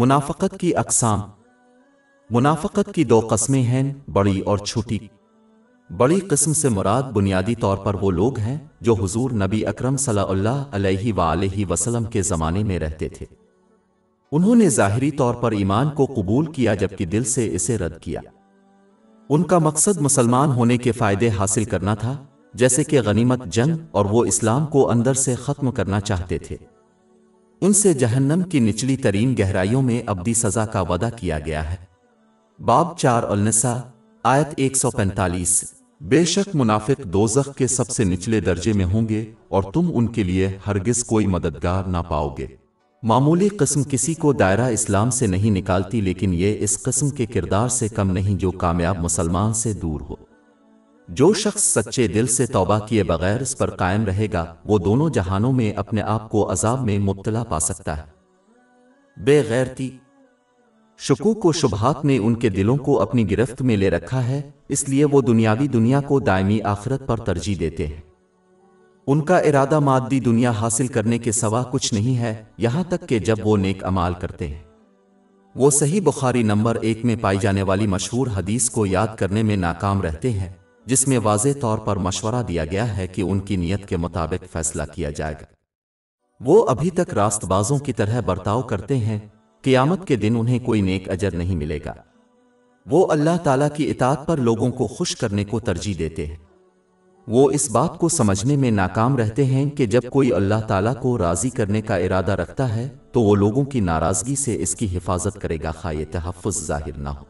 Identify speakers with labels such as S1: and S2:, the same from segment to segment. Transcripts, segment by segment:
S1: मुनाफ़क़त की अक़साम। मुनाफ़क़त की दो क़स्में हैं, बड़ी और छोटी। बड़ी क़स्म से मुराद बुनियादी तौर पर वो लोग हैं जो हुज़ूर नबी अकरम सल्लल्लाहु अलैहि वसल्लम के ज़माने में रहते थे। उन्होंने ज़ाहिरी तौर पर ईमान को कबूल किया जबकि दिल से इसे रद्द किया। उनका मकसद मुसलमान होने के फ़ायदे हासिल करना था, जैसे कि गनीमत, जंग, और वो इस्लाम को अंदर से ख़त्म करना चाहते थे। उनसे जहन्नम की निचली तरीन गहराइयों में अब्दी सज़ा का वादा किया गया है। बाब 4 अल-निसा आयत 145। बेशक मुनाफिक दोज़ख के सबसे निचले दर्जे में होंगे और तुम उनके लिए हरगिज़ कोई मददगार ना पाओगे। मामूली किस्म किसी को दायरा इस्लाम से नहीं निकालती, लेकिन ये इस किस्म के किरदार से कम नहीं जो कामयाब मुसलमान से दूर हो। जो शख्स सच्चे दिल से तौबा किए बगैर इस पर कायम रहेगा, वो दोनों जहानों में अपने आप को अजाब में मुब्तला पा सकता है। बेगैरती, शुकूक व शुबहात ने उनके दिलों को अपनी गिरफ्त में ले रखा है, इसलिए वो दुनियावी दुनिया को दायमी आखिरत पर तरजीह देते हैं। उनका इरादा मादी दुनिया हासिल करने के सिवा कुछ नहीं है, यहाँ तक कि जब वो नेक अमाल करते हैं। वो सही बुखारी नंबर 1 में पाई जाने वाली मशहूर हदीस को याद करने में नाकाम रहते हैं, जिसमें वाज़े तौर पर मशवरा दिया गया है कि उनकी नीयत के मुताबिक फैसला किया जाएगा। वो अभी तक रास्तबाजों की तरह बर्ताव करते हैं, क़ियामत के दिन उन्हें कोई नेक अजर नहीं मिलेगा। वो अल्लाह ताला की इताअत पर लोगों को खुश करने को तरजीह देते हैं। वो इस बात को समझने में नाकाम रहते हैं कि जब कोई अल्लाह ताला को राज़ी करने का इरादा रखता है तो वो लोगों की नाराज़गी से इसकी हिफाजत करेगा, खा ये तहफ़्फ़ुज़ ज़ाहिर ना हो।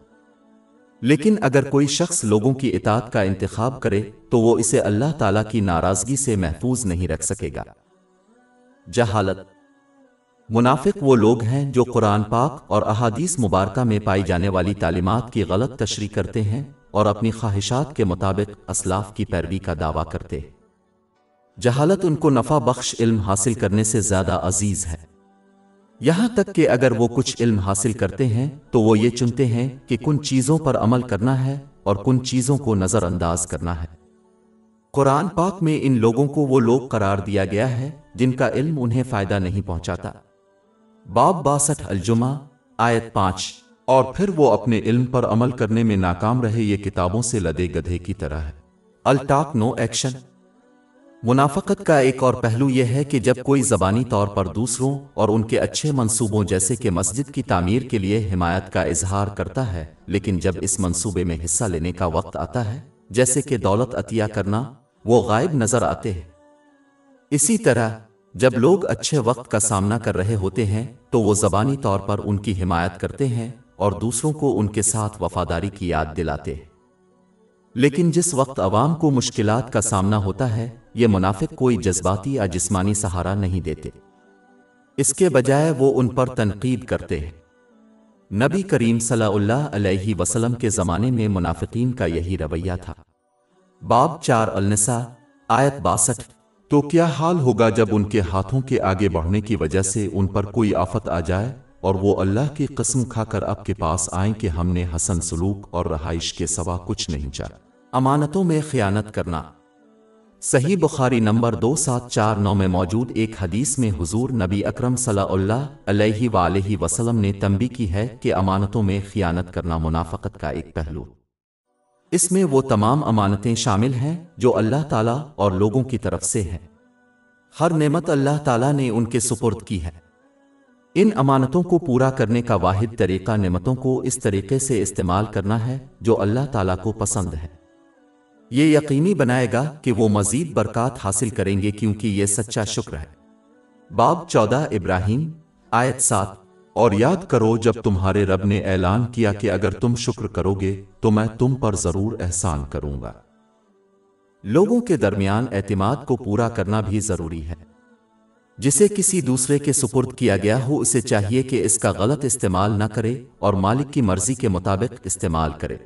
S1: लेकिन अगर कोई शख्स लोगों की इताअत का इंतखाब करे तो वो इसे अल्लाह ताला की नाराज़गी से महफूज नहीं रख सकेगा। जहालत। मुनाफिक वो लोग हैं जो कुरान पाक और अहादीस मुबारका में पाई जाने वाली तालीमात की गलत तशरीह करते हैं और अपनी ख्वाहिशात के मुताबिक असलाफ की पैरवी का दावा करते हैं। जहालत उनको नफ़ा बख्श इल्म हासिल करने से ज़्यादा अजीज़ है। यहाँ तक कि अगर वो कुछ इल्म हासिल करते हैं तो वो ये चुनते हैं कि कुन चीज़ों पर अमल करना है और कुन चीज़ों को नज़रअंदाज करना है। कुरान पाक में इन लोगों को वो लोग करार दिया गया है जिनका इल्म उन्हें फ़ायदा नहीं पहुँचाता। बाब 62 अल-जुमा आयत 5। और फिर वो अपने इल्म पर अमल करने में नाकाम रहे, ये किताबों से लदे गधे की तरह है। अल-टाक नो एक्शन। मुनाफ़क़त का एक और पहलू यह है कि जब कोई ज़बानी तौर पर दूसरों और उनके अच्छे मंसूबों जैसे कि मस्जिद की तामीर के लिए हिमायत का इजहार करता है, लेकिन जब इस मंसूबे में हिस्सा लेने का वक्त आता है, जैसे कि दौलत अतिया करना, वो गायब नज़र आते हैं। इसी तरह जब लोग अच्छे वक्त का सामना कर रहे होते हैं तो वो ज़बानी तौर पर उनकी हिमायत करते हैं और दूसरों को उनके साथ वफादारी की याद दिलाते हैं। लेकिन जिस वक्त अवाम को मुश्किलात का सामना होता है, ये मुनाफिक कोई जज्बाती या जिस्मानी सहारा नहीं देते, इसके बजाय वो उन पर तनकीद करते हैं। नबी करीम सल्लल्लाहु अलैहि वसल्लम के ज़माने में मुनाफिकीन का यही रवैया था। बाब 4 अल-निसा आयत 62। तो क्या हाल होगा जब उनके हाथों के आगे बढ़ने की वजह से उन पर कोई आफत आ जाए और वो अल्लाह की कसम खाकर आपके पास आएं कि हमने हसन सलूक और रहाइश के सिवा कुछ नहीं चाहा। अमानतों में खियानत करना। सही बुखारी नंबर 2749 में मौजूद एक हदीस में हुजूर नबी अकरम सल्लल्लाहु अलैहि वसल्लम ने तंबी की है कि अमानतों में खियानत करना मुनाफ़क़त का एक पहलू। इसमें वो तमाम अमानतें शामिल हैं जो अल्लाह ताला और लोगों की तरफ से हैं। हर नेमत अल्लाह ताला ने उनके सुपुर्द की है। इन अमानतों को पूरा करने का वाहिद तरीक़ा नेमतों को इस तरीके से इस्तेमाल करना है जो अल्लाह ताला को पसंद है। ये यकीनी बनाएगा कि वो मज़ीद बरक़ात हासिल करेंगे, क्योंकि ये सच्चा शुक्र है। बाब 14 इब्राहीम आयत 7। और याद करो जब तुम्हारे रब ने ऐलान किया कि अगर तुम शुक्र करोगे तो मैं तुम पर ज़रूर एहसान करूँगा। लोगों के दरमियान एतिमाद को पूरा करना भी ज़रूरी है। जिसे किसी दूसरे के सुपुर्द किया गया हो, उसे चाहिए कि इसका गलत इस्तेमाल न करे और मालिक की मर्जी के मुताबिक इस्तेमाल करे।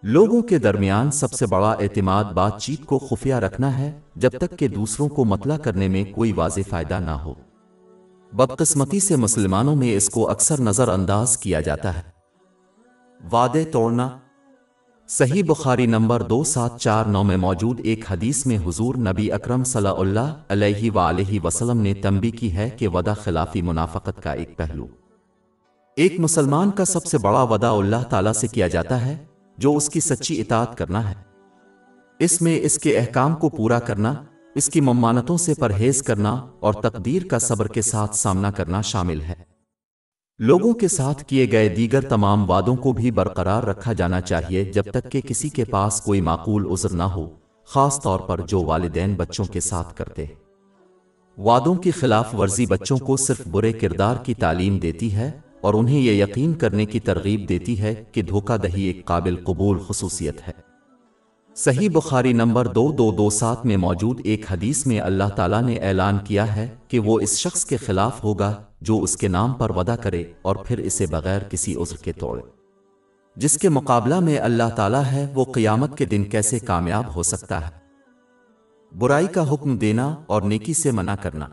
S1: लोगों के दरमियान सबसे बड़ा एतिमाद बातचीत को खुफिया रखना है जब तक कि दूसरों को मतला करने में कोई वाज़े फ़ायदा ना हो। बदकिस्मती से मुसलमानों में इसको अक्सर नज़रअंदाज किया जाता है। वादे तोड़ना। सही बुखारी नंबर 2749 में मौजूद एक हदीस में हुजूर नबी अकरम सल्लल्लाहु अलैहि वसल्लम ने तंबी की है कि वदा खिलाफी मुनाफ़क़त का एक पहलू। ایک مسلمان کا سب سے بڑا وعدہ اللہ تعالیٰ سے کیا جاتا ہے جو اس کی سچی اطاعت کرنا ہے۔ اس میں اس کے احکام کو پورا کرنا، اس کی ممانتوں سے پرہیز کرنا اور تقدیر کا صبر کے ساتھ سامنا کرنا شامل ہے۔ لوگوں کے ساتھ کیے گئے دیگر تمام وعدوں کو بھی برقرار رکھا جانا چاہیے جب تک کہ کسی کے پاس کوئی معقول عذر نہ ہو، خاص طور پر جو والدین بچوں کے ساتھ کرتے ہیں۔ وعدوں کی خلاف ورزی بچوں کو صرف برے کردار کی تعلیم دیتی ہے اور انہیں یہ یقین کرنے کی ترغیب دیتی ہے کہ دھوکہ دہی ایک قابل قبول خصوصیت ہے۔ صحیح بخاری نمبر 2227 میں موجود ایک حدیث میں اللہ تعالیٰ نے اعلان کیا ہے کہ وہ اس شخص کے خلاف ہوگا جو اس کے نام پر وعدہ کرے اور پھر اسے بغیر کسی عذر کے توڑے۔ جس کے مقابلہ میں اللہ تعالیٰ ہے وہ قیامت کے دن کیسے کامیاب ہو سکتا ہے؟ برائی کا حکم دینا اور نیکی سے منع کرنا۔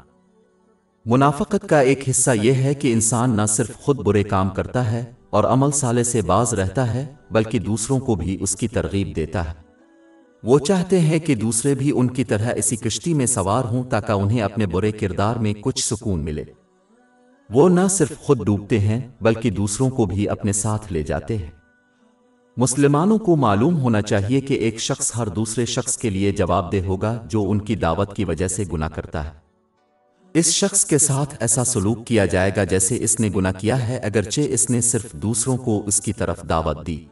S1: منافقت کا ایک حصہ یہ ہے کہ انسان نہ صرف خود برے کام کرتا ہے اور عمل صالح سے باز رہتا ہے بلکہ دوسروں کو بھی اس کی ترغیب دیتا ہے۔ وہ چاہتے ہیں کہ دوسرے بھی ان کی طرح اسی کشتی میں سوار ہوں تاکہ انہیں اپنے برے کردار میں کچھ سکون ملے۔ وہ نہ صرف خود ڈوبتے ہیں بلکہ دوسروں کو بھی اپنے ساتھ لے جاتے ہیں۔ مسلمانوں کو معلوم ہونا چاہیے کہ ایک شخص ہر دوسرے شخص کے لیے جواب دہ ہوگا جو ان کی دعوت کی وجہ سے گناہ کرتا ہے۔ اس شخص کے ساتھ ایسا سلوک کیا جائے گا جیسے اس نے گناہ کیا ہے اگرچہ اس نے صرف دوسروں کو اس کی طرف دعوت دی۔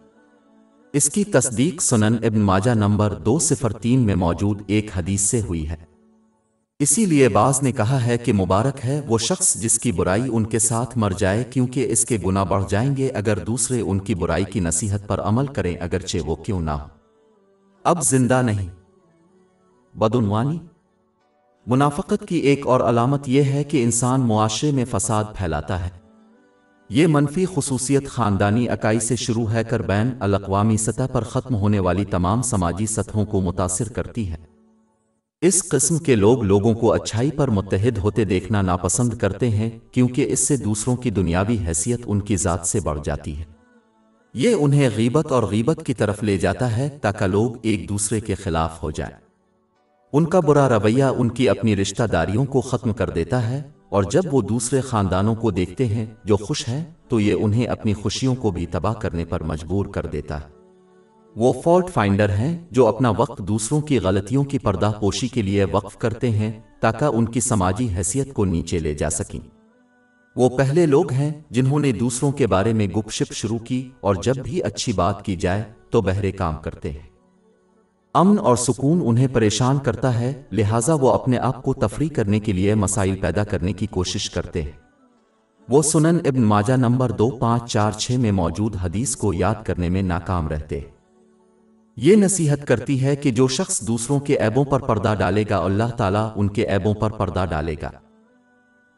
S1: اس کی تصدیق سنن ابن ماجہ نمبر 203 میں موجود ایک حدیث سے ہوئی ہے۔ اسی لیے بعض نے کہا ہے کہ مبارک ہے وہ شخص جس کی برائی ان کے ساتھ مر جائے کیونکہ اس کے گناہ بڑھ جائیں گے اگر دوسرے ان کی برائی کی نصیحت پر عمل کریں اگرچہ وہ کیوں نہ ہو۔ اب زندہ نہیں۔ بدعنوانی۔ منافقت کی ایک اور علامت یہ ہے کہ انسان معاشرے میں فساد پھیلاتا ہے۔ یہ منفی خصوصیت خاندانی اکائی سے شروع ہے کر بین الاقوامی سطح پر ختم ہونے والی تمام سماجی سطحوں کو متاثر کرتی ہے۔ اس قسم کے لوگ لوگوں کو اچھائی پر متحد ہوتے دیکھنا ناپسند کرتے ہیں کیونکہ اس سے دوسروں کی دنیاوی حیثیت ان کی ذات سے بڑھ جاتی ہے۔ یہ انہیں غیبت اور غیبت کی طرف لے جاتا ہے تاکہ لوگ ایک دوسرے کے خلاف ہو جائیں۔ ان کا برا رویہ ان کی اپنی رشتہ داریوں کو ختم کر دیتا ہے اور جب وہ دوسرے خاندانوں کو دیکھتے ہیں جو خوش ہیں تو یہ انہیں اپنی خوشیوں کو بھی تباہ کرنے پر مجبور کر دیتا ہے۔ وہ فالٹ فائنڈر ہیں جو اپنا وقت دوسروں کی غلطیوں کی پردہ پوشی کے لیے وقف کرتے ہیں تاکہ ان کی سماجی حیثیت کو نیچے لے جا سکیں۔ وہ پہلے لوگ ہیں جنہوں نے دوسروں کے بارے میں گپ شپ شروع کی اور جب بھی اچھی بات کی جائے تو بہرے کام کرتے ہیں۔ امن اور سکون انہیں پریشان کرتا ہے لہٰذا وہ اپنے آپ کو تفریح کرنے کے لیے مسائل پیدا کرنے کی کوشش کرتے ہیں۔ وہ سنن ابن ماجہ نمبر 2546 میں موجود حدیث کو یاد کرنے میں ناکام رہتے ہیں۔ یہ نصیحت کرتی ہے کہ جو شخص دوسروں کے عیبوں پر پردہ ڈالے گا اللہ تعالیٰ ان کے عیبوں پر پردہ ڈالے گا،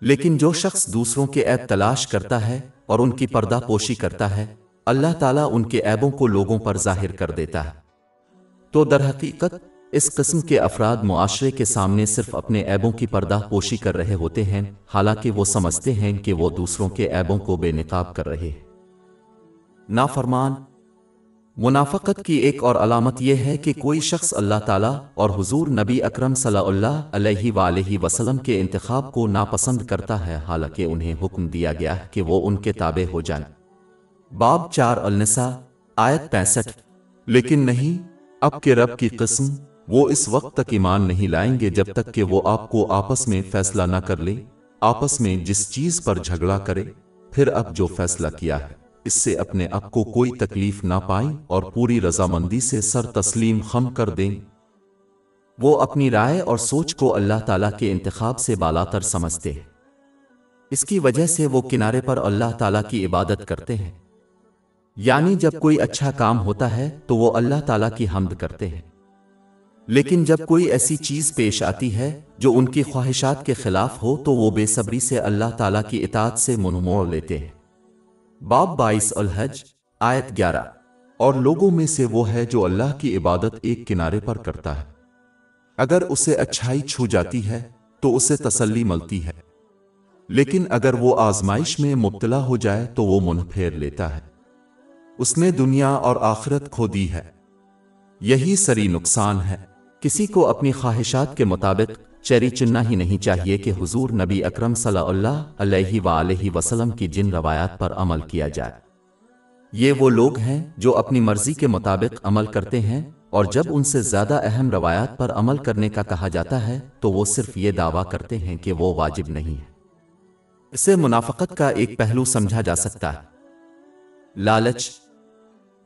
S1: لیکن جو شخص دوسروں کے عیب تلاش کرتا ہے اور ان کی پردہ پوشی کرتا ہے اللہ تعالیٰ ان کے عیبوں کو لوگوں پر ظاہر کر دیتا ہے۔ تو در حقیقت اس قسم کے افراد معاشرے کے سامنے صرف اپنے عیبوں کی پردہ پوشی کر رہے ہوتے ہیں حالانکہ وہ سمجھتے ہیں کہ وہ دوسروں کے عیبوں کو بے نقاب کر رہے ہیں۔ نافرمان۔ منافقت کی ایک اور علامت یہ ہے کہ کوئی شخص اللہ تعالیٰ اور حضور نبی اکرم صلی اللہ علیہ وآلہ وسلم کے انتخاب کو ناپسند کرتا ہے حالانکہ انہیں حکم دیا گیا ہے کہ وہ ان کے تابع ہو جائیں۔ باب 4 النساء آیت 65۔ لیکن نہیں، اب کے رب کی قسم، وہ اس وقت تک ایمان نہیں لائیں گے جب تک کہ وہ آپ کو آپس میں فیصلہ نہ کر لیں، آپس میں جس چیز پر جھگڑا کرے، پھر اب جو فیصلہ کیا ہے اس سے اپنے آپ کو کوئی تکلیف نہ پائیں اور پوری رضامندی سے سر تسلیم خم کر دیں۔ وہ اپنی رائے اور سوچ کو اللہ تعالیٰ کے انتخاب سے بالاتر سمجھتے ہیں، اس کی وجہ سے وہ کنارے پر اللہ تعالیٰ کی عبادت کرتے ہیں، یعنی جب کوئی اچھا کام ہوتا ہے تو وہ اللہ تعالیٰ کی حمد کرتے ہیں، لیکن جب کوئی ایسی چیز پیش آتی ہے جو ان کی خواہشات کے خلاف ہو تو وہ بے صبری سے اللہ تعالیٰ کی اطاعت سے منہ موڑ لیتے ہیں۔ باب 22 الحج آیت 11۔ اور لوگوں میں سے وہ ہے جو اللہ کی عبادت ایک کنارے پر کرتا ہے، اگر اسے اچھائی چھو جاتی ہے تو اسے تسلی ملتی ہے، لیکن اگر وہ آزمائش میں مبتلا ہو جائے تو وہ منہ پھیر لیتا ہے، اس نے دنیا اور آخرت کھو دی ہے، یہی سری نقصان ہے۔ کسی کو اپنی خواہشات کے مطابق चेरी चुनना ही नहीं चाहिए कि हुजूर नबी अकरम सल्लल्लाहु अलैहि वसल्लम की जिन रवायात पर अमल किया जाए। ये वो लोग हैं जो अपनी मर्जी के मुताबिक अमल करते हैं, और जब उनसे ज़्यादा अहम रवायात पर अमल करने का कहा जाता है तो वो सिर्फ ये दावा करते हैं कि वो वाजिब नहीं है। इसे मुनाफ़क़त का एक पहलू समझा जा सकता है। लालच।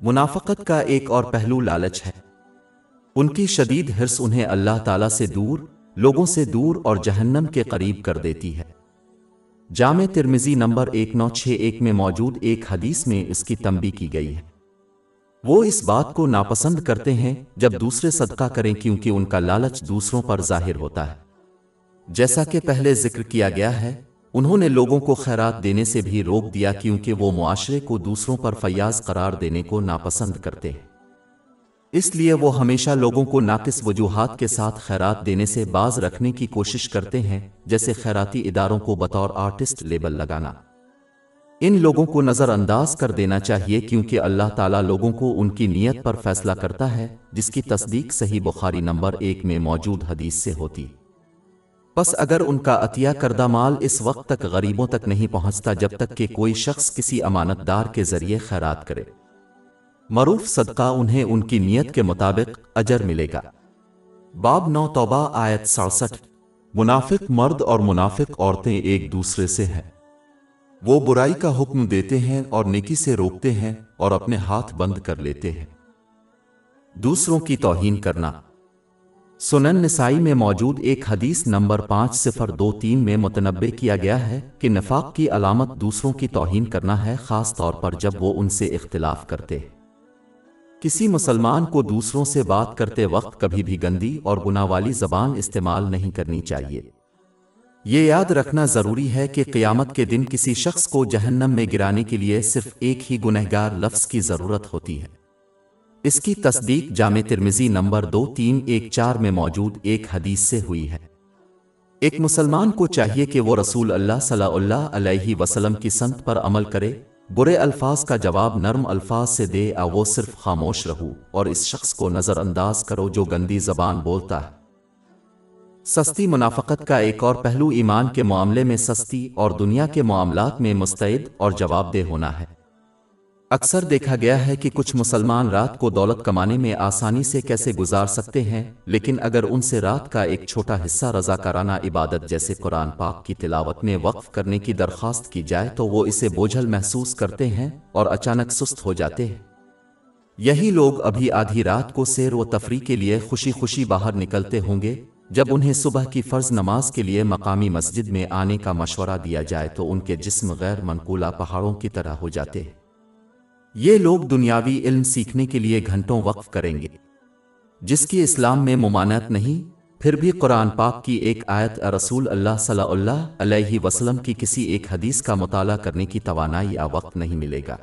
S1: मुनाफ़क़त का एक और पहलू लालच है। उनकी शदीद हिर्स उन्हें अल्लाह ताला से दूर, लोगों से दूर और जहन्नम के करीब कर देती है। जामे तिर्मिज़ी नंबर 1961 में मौजूद एक हदीस में इसकी तंबीह की गई है। वो इस बात को नापसंद करते हैं जब दूसरे सदका करें, क्योंकि उनका लालच दूसरों पर जाहिर होता है। जैसा कि पहले जिक्र किया गया है, उन्होंने लोगों को खैरात देने से भी रोक दिया, क्योंकि वो मुआशरे को दूसरों पर फयाज करार देने को नापसंद करते हैं। इसलिए वो हमेशा लोगों को नाकिस वजूहात के साथ खैरात देने से बाज रखने की कोशिश करते हैं, जैसे खैराती इदारों को बतौर आर्टिस्ट लेबल लगाना। इन लोगों को नज़रअंदाज कर देना चाहिए, क्योंकि अल्लाह ताला लोगों को उनकी नीयत पर फैसला करता है, जिसकी तस्दीक सही बुखारी नंबर 1 में मौजूद हदीस से होती। बस अगर उनका अतिया करदा माल इस वक्त तक गरीबों तक नहीं पहुंचता जब तक कि कोई शख्स किसी अमानतदार के जरिए खैरात करे, मरूफ सदका उन्हें उनकी नीयत के मुताबिक अजर मिलेगा। बाब 9 तौबा आयत 67। मुनाफिक मर्द और मुनाफिक औरतें एक दूसरे से हैं। वो बुराई का हुक्म देते हैं और नेकी से रोकते हैं और अपने हाथ बंद कर लेते हैं। दूसरों की तौहीन करना। सुनन निसाई में मौजूद एक हदीस नंबर 5023 में मुतनब्बे किया गया है कि निफाक की अलामत दूसरों की तौहीन करना है, खास तौर पर जब वो उनसे इख्तिलाफ करते हैं। किसी मुसलमान को दूसरों से बात करते वक्त कभी भी गंदी और गुनाह वाली ज़बान इस्तेमाल नहीं करनी चाहिए। ये याद रखना ज़रूरी है कि क़यामत के दिन किसी शख्स को जहन्नम में गिराने के लिए सिर्फ एक ही गुनहगार लफ्ज़ की ज़रूरत होती है। इसकी तस्दीक जामे तिर्मिज़ी नंबर 2314 में मौजूद एक हदीस से हुई है। एक मुसलमान को चाहिए कि वो रसूल अल्लाह सल्लल्लाहु अलैहि वसल्लम की संत पर अमल करे, बुरे अल्फाज का जवाब नरम अल्फाज से दे, या वो सिर्फ खामोश रहूं और इस शख्स को नज़रअंदाज करो जो गंदी ज़बान बोलता है। सस्ती मुनाफ़क़त का एक और पहलू ईमान के मामले में सस्ती और दुनिया के मामलात में मुस्तैद और जवाबदेह होना है। अक्सर देखा गया है कि कुछ मुसलमान रात को दौलत कमाने में आसानी से कैसे गुजार सकते हैं, लेकिन अगर उनसे रात का एक छोटा हिस्सा रज़ाकाराना इबादत जैसे कुरान पाक की तिलावत में वक्फ करने की दरख्वास्त की जाए तो वो इसे बोझल महसूस करते हैं और अचानक सुस्त हो जाते हैं। यही लोग अभी आधी रात को सैर व तफरी के लिए खुशी खुशी बाहर निकलते होंगे। जब उन्हें सुबह की फ़र्ज़ नमाज के लिए मकामी मस्जिद में आने का मशवरा दिया जाए तो उनके जिस्म गैर मनकूला पहाड़ों की तरह हो जाते हैं। ये लोग दुनियावी इल्म सीखने के लिए घंटों वक्फ करेंगे, जिसकी इस्लाम में मुमानत नहीं, फिर भी कुरान पाक की एक आयत रसूल अल्लाह सल्लल्लाहु अलैहि वसल्लम की किसी एक हदीस का मुताला करने की तवानाई या वक्त नहीं मिलेगा।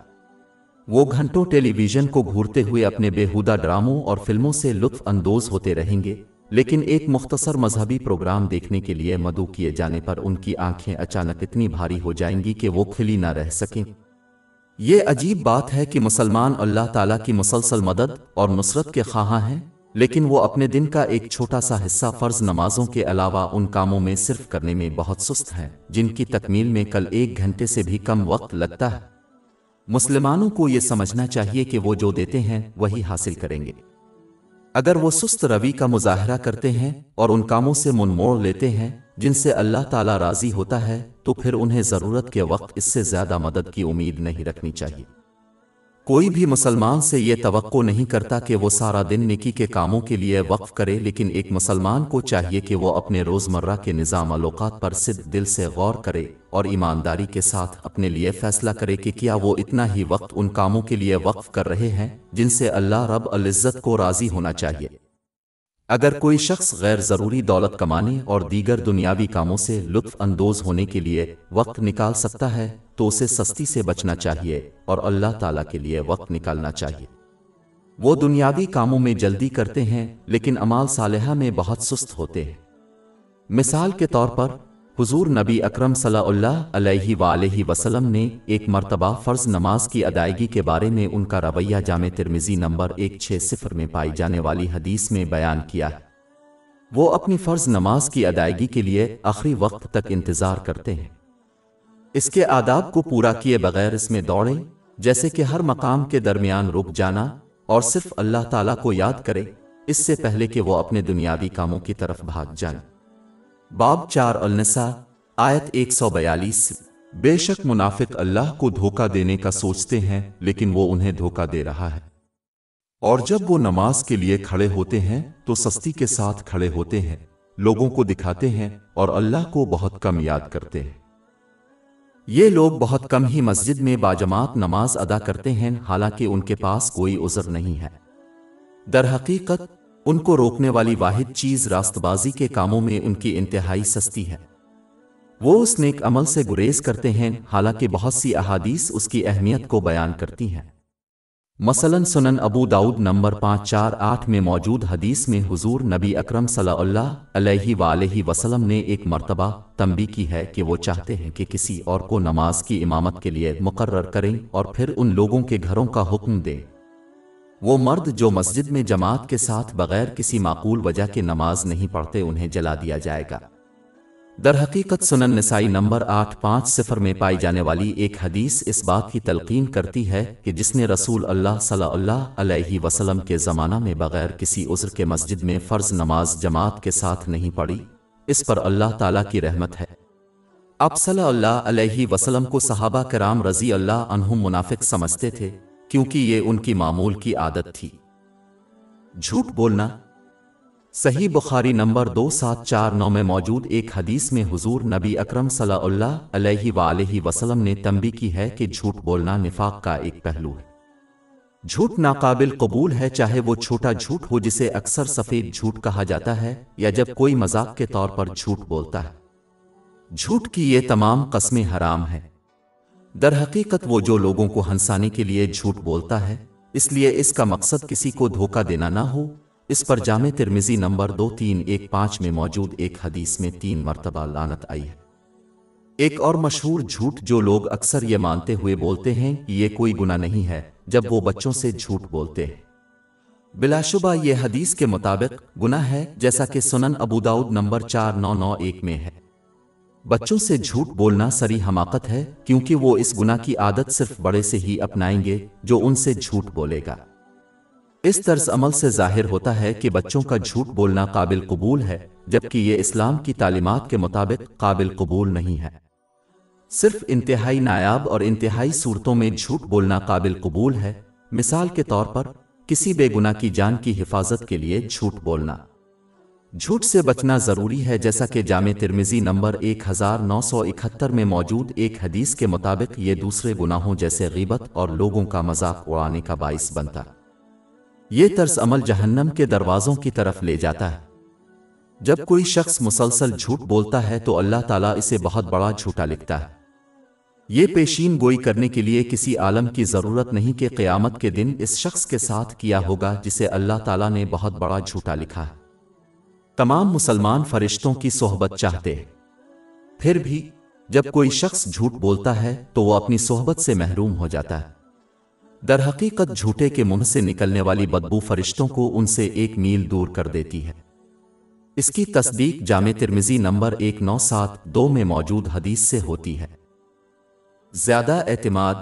S1: वो घंटों टेलीविज़न को घूरते हुए अपने बेहुदा ड्रामों और फिल्मों से लुत्फ़ अंदोज़ होते रहेंगे, लेकिन एक मुख्तसर मजहबी प्रोग्राम देखने के लिए मदऊ किए जाने पर उनकी आंखें अचानक इतनी भारी हो जाएंगी कि वो खिली ना रह सकें। ये अजीब बात है कि मुसलमान अल्लाह ताला की मुसलसल मदद और नुसरत के ख़्वाहां हैं, लेकिन वो अपने दिन का एक छोटा सा हिस्सा फ़र्ज़ नमाजों के अलावा उन कामों में सिर्फ करने में बहुत सुस्त हैं जिनकी तकमील में कल 1 घंटे से भी कम वक्त लगता है। मुसलमानों को ये समझना चाहिए कि वो जो देते हैं वही हासिल करेंगे। अगर वो सुस्त रवि का मुजाहरा करते हैं और उन कामों से मुंह मोड़ लेते हैं जिनसे अल्लाह ताला राज़ी होता है, तो फिर उन्हें ज़रूरत के वक्त इससे ज़्यादा मदद की उम्मीद नहीं रखनी चाहिए। कोई भी मुसलमान से ये तवक्को नहीं करता कि वो सारा दिन नेकी के कामों के लिए वक्फ करे, लेकिन एक मुसलमान को चाहिए कि वो अपने रोज़मर्रा के निज़ाम अलौक़ात पर सिद्ध दिल से गौर करे और ईमानदारी के साथ अपने लिए फ़ैसला करे कि क्या वो इतना ही वक्त उन कामों के लिए वक्फ कर रहे हैं जिनसे अल्लाह रब अल इज़्ज़त को राज़ी होना चाहिए। अगर कोई शख्स गैर ज़रूरी दौलत कमाने और दीगर दुनियावी कामों से लुत्फ़ अंदोज़ होने के लिए वक्त निकाल सकता है तो उसे सस्ती से बचना चाहिए और अल्लाह ताला के लिए वक्त निकालना चाहिए। वो दुनियावी कामों में जल्दी करते हैं लेकिन अमाल सालेहा में बहुत सुस्त होते हैं। मिसाल के तौर पर हुजूर नबी अकरम सल्लल्लाहु अलैहि वसल्लम ने एक मर्तबा फ़र्ज़ नमाज की अदायगी के बारे में उनका रवैया जामे तिर्मिज़ी नंबर 160 में पाई जाने वाली हदीस में बयान किया है। وہ اپنی فرض نماز کی ادائیگی کے لیے آخری وقت تک انتظار کرتے ہیں۔ اس کے آداب کو پورا کیے بغیر اس میں دوڑیں، جیسے کہ ہر مقام کے درمیان رک جانا اور صرف اللہ تعالیٰ کو یاد کرے اس سے پہلے کہ وہ اپنے دنیاوی کاموں کی طرف بھاگ جائیں۔ باب 4 النساء آیت 142۔ بے شک منافق اللہ کو دھوکہ دینے کا سوچتے ہیں لیکن وہ انہیں دھوکہ دے رہا ہے، اور جب وہ نماز کے لیے کھڑے ہوتے ہیں تو سستی کے ساتھ کھڑے ہوتے ہیں، لوگوں کو دکھاتے ہیں اور اللہ کو بہت کم یاد کرتے ہیں۔ یہ لوگ بہت کم ہی مسجد میں باجماعت نماز ادا کرتے ہیں، حالانکہ ان کے پاس کوئی عذر نہیں ہے۔ در حقیقت ان کو روکنے والی واحد چیز راست بازی کے کاموں میں ان کی انتہائی سستی ہے۔ وہ اس نیک عمل سے گریز کرتے ہیں، حالانکہ بہت سی احادیث اس کی اہمیت کو بیان کرتی ہیں۔ مثلاً سنن ابو داؤد نمبر 548 میں موجود حدیث میں حضور نبی اکرم صلی اللہ علیہ وآلہ وسلم نے ایک مرتبہ تنبیہ کی ہے کہ وہ چاہتے ہیں کہ کسی اور کو نماز کی امامت کے لیے مقرر کریں اور پھر ان لوگوں کے گھروں کا حکم دیں۔ وہ مرد جو مسجد میں جماعت کے ساتھ بغیر کسی معقول وجہ کے نماز نہیں پڑھتے انہیں جلا دیا جائے گا۔ در حقیقت سنن نسائی نمبر 850 میں پائی جانے والی ایک حدیث اس بات کی تلقین کرتی ہے کہ جس نے رسول اللہ صلی اللہ علیہ وسلم کے زمانہ میں بغیر کسی عذر کے مسجد میں فرض نماز جماعت کے ساتھ نہیں پڑھی، اس پر اللہ تعالیٰ کی رحمت ہے۔ آپ صلی اللہ علیہ وسلم کو صحابہ کرام رضی اللہ عنہم منافق سمجھتے تھے، کیونکہ یہ ان کی معمول کی عادت تھی۔ جھوٹ بولنا۔ صحیح بخاری نمبر 2749 میں موجود ایک حدیث میں حضور نبی اکرم صلی اللہ علیہ وآلہ وسلم نے تنبیہ کی ہے کہ جھوٹ بولنا نفاق کا ایک پہلو ہے۔ جھوٹ ناقابل قبول ہے، چاہے وہ چھوٹا جھوٹ ہو جسے اکثر سفید جھوٹ کہا جاتا ہے، یا جب کوئی مذاق کے طور پر جھوٹ بولتا ہے۔ جھوٹ کی یہ تمام قسمیں حرام ہیں۔ در حقیقت وہ جو لوگوں کو ہنسانے کے لیے جھوٹ بولتا ہے، اس لیے اس کا مقصد کسی کو دھوکہ دینا نہ ہو، اس پر جامع ترمذی نمبر 2315 میں موجود ایک حدیث میں 3 مرتبہ لعنت آئی ہے۔ ایک اور مشہور جھوٹ جو لوگ اکثر یہ مانتے ہوئے بولتے ہیں کہ یہ کوئی گناہ نہیں ہے، جب وہ بچوں سے جھوٹ بولتے ہیں۔ بلا شبہ یہ حدیث کے مطابق گناہ ہے، جیسا کہ سنن ابو داؤد نمبر 4991 میں ہے۔ بچوں سے جھوٹ بولنا سری حماقت ہے، کیونکہ وہ اس گناہ کی عادت صرف بڑے سے ہی اپنائیں گے جو ان سے جھوٹ بولے گا۔ اس طرز عمل سے ظاہر ہوتا ہے کہ بچوں کا جھوٹ بولنا قابل قبول ہے، جبکہ یہ اسلام کی تعلیمات کے مطابق قابل قبول نہیں ہے۔ صرف انتہائی نایاب اور انتہائی صورتوں میں جھوٹ بولنا قابل قبول ہے، مثال کے طور پر کسی بے گناہ کی جان کی حفاظت کے لیے جھوٹ بولنا۔ جھوٹ سے بچنا ضروری ہے، جیسا کہ جامع ترمذی نمبر 1971 میں موجود ایک حدیث کے مطابق یہ دوسرے گناہوں جیسے غیبت اور لوگوں کا مذاق اڑانے کا باعث بنتا۔ یہ طرز عمل جہنم کے دروازوں کی طرف لے جاتا ہے۔ جب کوئی شخص مسلسل جھوٹ بولتا ہے تو اللہ تعالیٰ اسے بہت بڑا جھوٹا لکھتا ہے۔ یہ پیشین گوئی کرنے کے لیے کسی عالم کی ضرورت نہیں کہ قیامت کے دن اس شخص کے ساتھ کیا ہوگا جسے اللہ تعالیٰ نے بہت بڑا جھوٹا لکھا ہے۔ تمام مسلمان فرشتوں کی صحبت چاہتے ہیں، پھر بھی جب کوئی شخص جھوٹ بولتا ہے تو وہ اپنی صحبت سے محروم ہو جاتا ہے۔ در حقیقت جھوٹے کے منہ سے نکلنے والی بدبو فرشتوں کو ان سے 1 میل دور کر دیتی ہے۔ اس کی تصدیق جامع ترمذی نمبر 1972 میں موجود حدیث سے ہوتی ہے۔ زیادہ اعتماد۔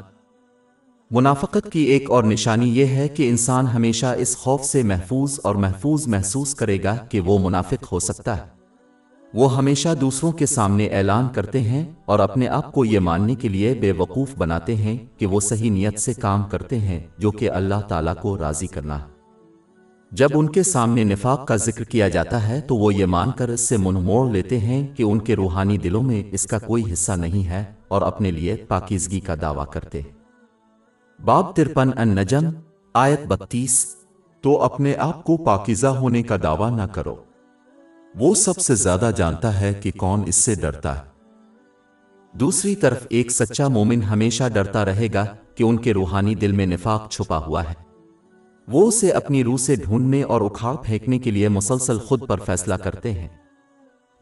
S1: منافقت کی ایک اور نشانی یہ ہے کہ انسان ہمیشہ اس خوف سے محفوظ محسوس کرے گا کہ وہ منافق ہو سکتا ہے۔ وہ ہمیشہ دوسروں کے سامنے اعلان کرتے ہیں اور اپنے آپ کو یہ ماننے کے لیے بے وقوف بناتے ہیں کہ وہ صحیح نیت سے کام کرتے ہیں، جو کہ اللہ تعالیٰ کو راضی کرنا ہے۔ جب ان کے سامنے نفاق کا ذکر کیا جاتا ہے تو وہ یہ مان کر اس سے منہ موڑ لیتے ہیں کہ ان کے روحانی دلوں میں اس کا کوئی حصہ نہیں ہے، اور اپنے لیے پاکیزگی کا دعویٰ کرتے ہیں۔ باب 53 النجم آیت 32۔ تو اپنے آپ کو پاکیزہ ہونے کا دعویٰ نہ کرو، وہ سب سے زیادہ جانتا ہے کہ کون اس سے ڈرتا ہے۔ دوسری طرف ایک سچا مومن ہمیشہ ڈرتا رہے گا کہ ان کے روحانی دل میں نفاق چھپا ہوا ہے۔ وہ اسے اپنی روح سے ڈھونڈنے اور اکھاڑ پھینکنے کے لیے مسلسل خود پر فیصلہ کرتے ہیں،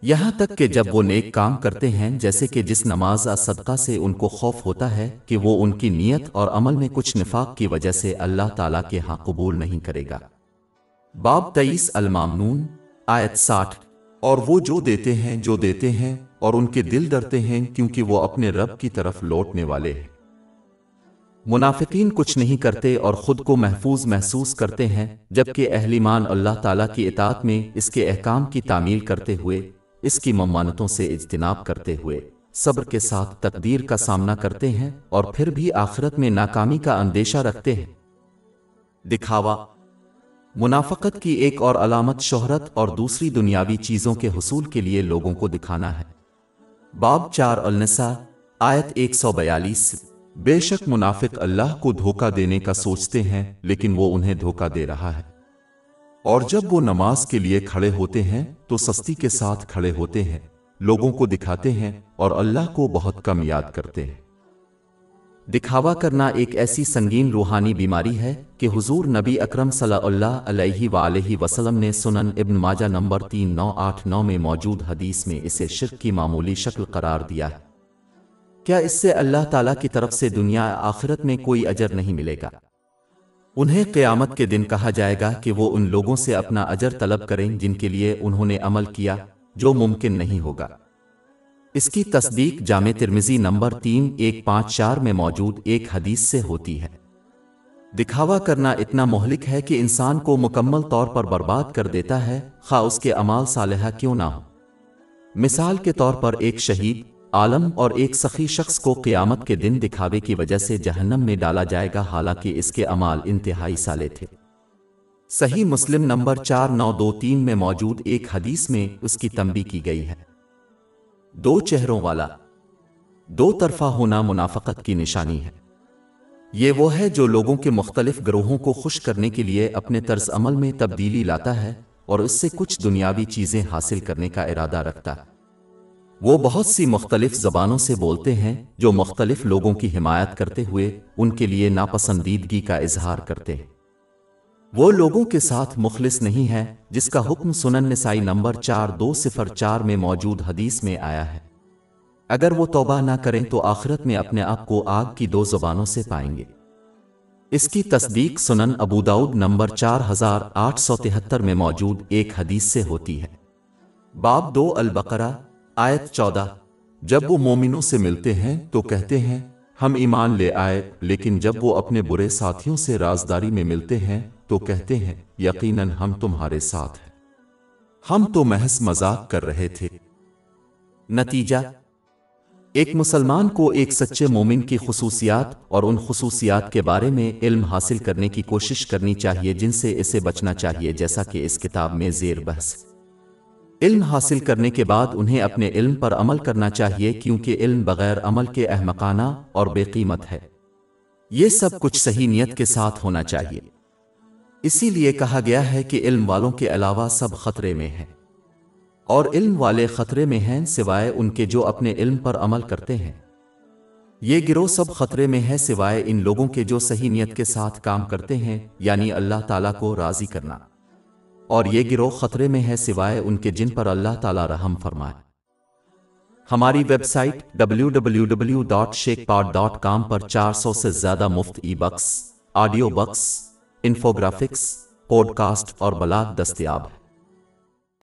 S1: یہاں تک کہ جب وہ نیک کام کرتے ہیں، جیسے کہ جس نماز اور صدقہ سے ان کو خوف ہوتا ہے کہ وہ ان کی نیت اور عمل میں کچھ نفاق کی وجہ سے اللہ تعالیٰ کے ہاں قبول نہیں کرے گا۔ باب 23 المامنون आयत 60। और वो जो देते हैं और उनके दिल डरते हैं क्योंकि वो अपने रब की तरफ लौटने वाले हैं। मुनाफिकीन कुछ नहीं करते और खुद को महफूज महसूस करते हैं, जबकि अहल ईमान अल्लाह ताला की इताअत में इसके अहकाम की तामील करते हुए, इसकी ममानतों से इज्तिनाब करते हुए सब्र के साथ तकदीर का सामना करते हैं और फिर भी आखिरत में नाकामी का अंदेशा रखते हैं। दिखावा। मुनाफिकत की एक और अलामत शोहरत और दूसरी दुनियावी चीज़ों के हुसूल के लिए लोगों को दिखाना है। बाब 4 अल-निसा आयत 142। बेशक मुनाफिक अल्लाह को धोखा देने का सोचते हैं, लेकिन वो उन्हें धोखा दे रहा है। और जब वो नमाज के लिए खड़े होते हैं तो सख्ती के साथ खड़े होते हैं, लोगों को दिखाते हैं और अल्लाह को बहुत कम याद करते हैं। दिखावा करना एक ऐसी संगीन रूहानी बीमारी है कि हुजूर नबी अकरम सल्लल्लाहु अलैहि वसल्लम ने सुनन इब्न माजा नंबर 3989 में मौजूद हदीस में इसे शिर्क की मामूली शक्ल करार दिया है। क्या इससे अल्लाह ताला की तरफ से दुनिया आखिरत में कोई अजर नहीं मिलेगा? उन्हें क़यामत के दिन कहा जाएगा कि वो उन लोगों से अपना अजर तलब करें जिनके लिए उन्होंने अमल किया, जो मुमकिन नहीं होगा। इसकी तस्दीक जामे तिर्मिज़ी नंबर 3154 में मौजूद एक हदीस से होती है। दिखावा करना इतना मोहलिक है कि इंसान को मुकम्मल तौर पर बर्बाद कर देता है, खा उसके अमाल सालिहा क्यों ना हो। मिसाल के तौर पर एक शहीद, आलम और एक सखी शख्स को क़यामत के दिन दिखावे की वजह से जहन्नम में डाला जाएगा, हालांकि इसके अमाल इंतहाई साले थे। सही मुस्लिम नंबर 4923 में मौजूद एक हदीस में उसकी तंबीह की गई है। दो चेहरों वाला, दो तरफा होना मुनाफिकत की निशानी है। ये वो है जो लोगों के मुख्तलिफ गिरोहों को खुश करने के लिए अपने तर्ज अमल में तब्दीली लाता है और उससे कुछ दुनियावी चीज़ें हासिल करने का इरादा रखता है। वो बहुत सी मुख्तलिफ ज़बानों से बोलते हैं, जो मुख्तलिफ लोगों की हिमायत करते हुए उनके लिए नापसंदीदगी का इजहार करते हैं। वो लोगों के साथ मुखलिस नहीं है, जिसका हुक्म सुनन निसाई नंबर 4204 में मौजूद हदीस में आया है। अगर वो तौबा ना करें तो आखिरत में अपने आप को आग की 2 ज़बानों से पाएंगे। इसकी तस्दीक सुनन अबू दाऊद नंबर 4873 में मौजूद एक हदीस से होती है। बाब 2 अल-बकरा आयत 14। जब वो मोमिनों से मिलते हैं तो कहते हैं हम ईमान ले आए, लेकिन जब वो अपने बुरे साथियों से राजदारी में मिलते हैं तो कहते हैं यकीनन हम तुम्हारे साथ हैं, हम तो महज मजाक कर रहे थे। नतीजा, एक मुसलमान को एक सच्चे मोमिन की खुसूसियात और उन खुसूसियात के बारे में इल्म हासिल करने की कोशिश करनी चाहिए जिनसे इसे बचना चाहिए, जैसा कि इस किताब में ज़ेर बहस। इल्म हासिल करने के बाद उन्हें अपने इल्म पर अमल करना चाहिए, क्योंकि इल्म बगैर अमल के अहमकाना और बेकीमत है। ये सब कुछ सही नियत के साथ होना चाहिए। इसीलिए कहा गया है कि इल्म वालों के अलावा सब खतरे में हैं, और इल्म वाले खतरे में हैं सिवाय उनके जो अपने इल्म पर अमल करते हैं। ये गिरोह सब खतरे में है सिवाय इन लोगों के जो सही नियत के साथ काम करते हैं, यानी अल्लाह ताला को राज़ी करना। और ये गिरोह खतरे में है सिवाय उनके जिन पर अल्लाह ताला रहम फरमाए। हमारी वेबसाइट www.sheikhpod.com पर 400 से ज़्यादा मुफ्त e-books, audio books, infographics, podcast और ब्लॉग दस्तयाब है।